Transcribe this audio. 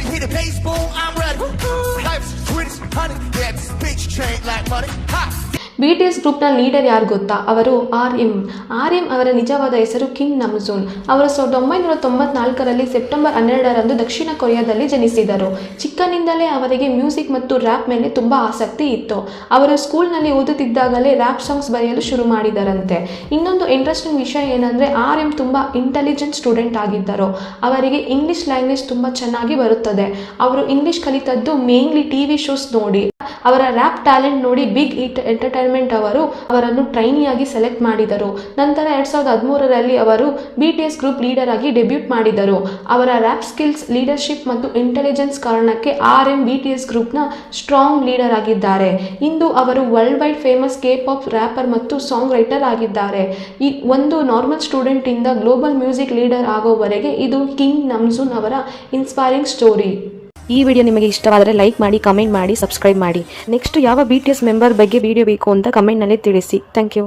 you hear the bass boom, I'm ready. Life's sweet as honey, yeah, this bitch train like money. Ha! BTS ಗ್ರೂಪ್ನ leader ಯಾರು ಗೊತ್ತಾ? ಅವರು RM ಅವರ ನಿಜವಾದ ಹೆಸರು ಕಿಮ್ ನಮ್ಜೂನ್. ಅವರು 1994ರಲ್ಲಿ ಸೆಪ್ಟೆಂಬರ್ 12ರಂದು ದಕ್ಷಿಣ ಕೊರಿಯಾದಲ್ಲಿ ಜನಿಸಿದರು. ಚಿಕ್ಕನಿಂದಲೇ ಅವರಿಗೆ ಮ್ಯೂಸಿಕ್ ಮತ್ತು ರ್ಯಾಪ್ ಮೇಲೆ ತುಂಬ ಆಸಕ್ತಿ ಇತ್ತು. ಅವರು ಸ್ಕೂಲ್ನಲ್ಲಿ ಓದುತ್ತಿದ್ದಾಗಲೇ ರ್ಯಾಪ್ ಸಾಂಗ್ಸ್ ಬರೆಯಲು ಶುರು ಮಾಡಿದರಂತೆ. ಇನ್ನೊಂದು ಇಂಟ್ರೆಸ್ಟಿಂಗ್ ವಿಷಯ ಏನಂದರೆ RM ತುಂಬ ಇಂಟೆಲಿಜೆಂಟ್ ಸ್ಟೂಡೆಂಟ್ ಆಗಿದ್ದರು. ಅವರಿಗೆ ಇಂಗ್ಲಿಷ್ ಲ್ಯಾಂಗ್ವೇಜ್ ತುಂಬ ಚೆನ್ನಾಗಿ ಬರುತ್ತದೆ. ಅವರು ಇಂಗ್ಲಿಷ್ ಕಲಿತದ್ದು ಮೇನ್ಲಿ TV ಶೋಸ್ ನೋಡಿ. ಅವರ ರ್ಯಾಪ್ ಟ್ಯಾಲೆಂಟ್ ನೋಡಿ ಬಿಗ್ ಎಂಟರ್ಟೈನ್ಮೆಂಟ್ ಅವರು ಅವರನ್ನು ಟ್ರೈನಿಯಾಗಿ ಸೆಲೆಕ್ಟ್ ಮಾಡಿದರು. ನಂತರ 2013ರಲ್ಲಿ ಅವರು BTS ಗ್ರೂಪ್ ಲೀಡರ್ ಆಗಿ ಡೆಬ್ಯೂಟ್ ಮಾಡಿದರು. ಅವರ ರ್ಯಾಪ್ ಸ್ಕಿಲ್ಸ್, ಲೀಡರ್ಶಿಪ್ ಮತ್ತು ಇಂಟೆಲಿಜೆನ್ಸ್ ಕಾರಣಕ್ಕೆ RM BTS ಗ್ರೂಪ್ನ ಸ್ಟ್ರಾಂಗ್ ಲೀಡರ್ ಆಗಿದ್ದಾರೆ. ಇಂದು ಅವರು ವರ್ಲ್ಡ್ ವೈಡ್ ಫೇಮಸ್ K-ಪಾಪ್ ರ್ಯಾಪರ್ ಮತ್ತು ಸಾಂಗ್ ರೈಟರ್ ಆಗಿದ್ದಾರೆ. ಈ ಒಂದು ನಾರ್ಮಲ್ ಸ್ಟೂಡೆಂಟ್ ಇಂದ ಗ್ಲೋಬಲ್ ಮ್ಯೂಸಿಕ್ ಲೀಡರ್ ಆಗೋವರೆಗೆ ಇದು ಕಿಮ್ ನಮ್ಜೂನ್ ಅವರ ಇನ್ಸ್ಪೈರಿಂಗ್ ಸ್ಟೋರಿ. ಈ ವಿಡಿಯೋ ನಿಮಗೆ ಇಷ್ಟವಾದರೆ ಲೈಕ್ ಮಾಡಿ, ಕಮೆಂಟ್ ಮಾಡಿ, ಸಬ್ಸ್ಕ್ರೈಬ್ ಮಾಡಿ. ನೆಕ್ಸ್ಟ್ ಯಾವ BTS ಮೆಂಬರ್ ಬಗ್ಗೆ ವಿಡಿಯೋ ಬೇಕು ಅಂತ ಕಮೆಂಟ್ನಲ್ಲಿ ತಿಳಿಸಿ. Thank you.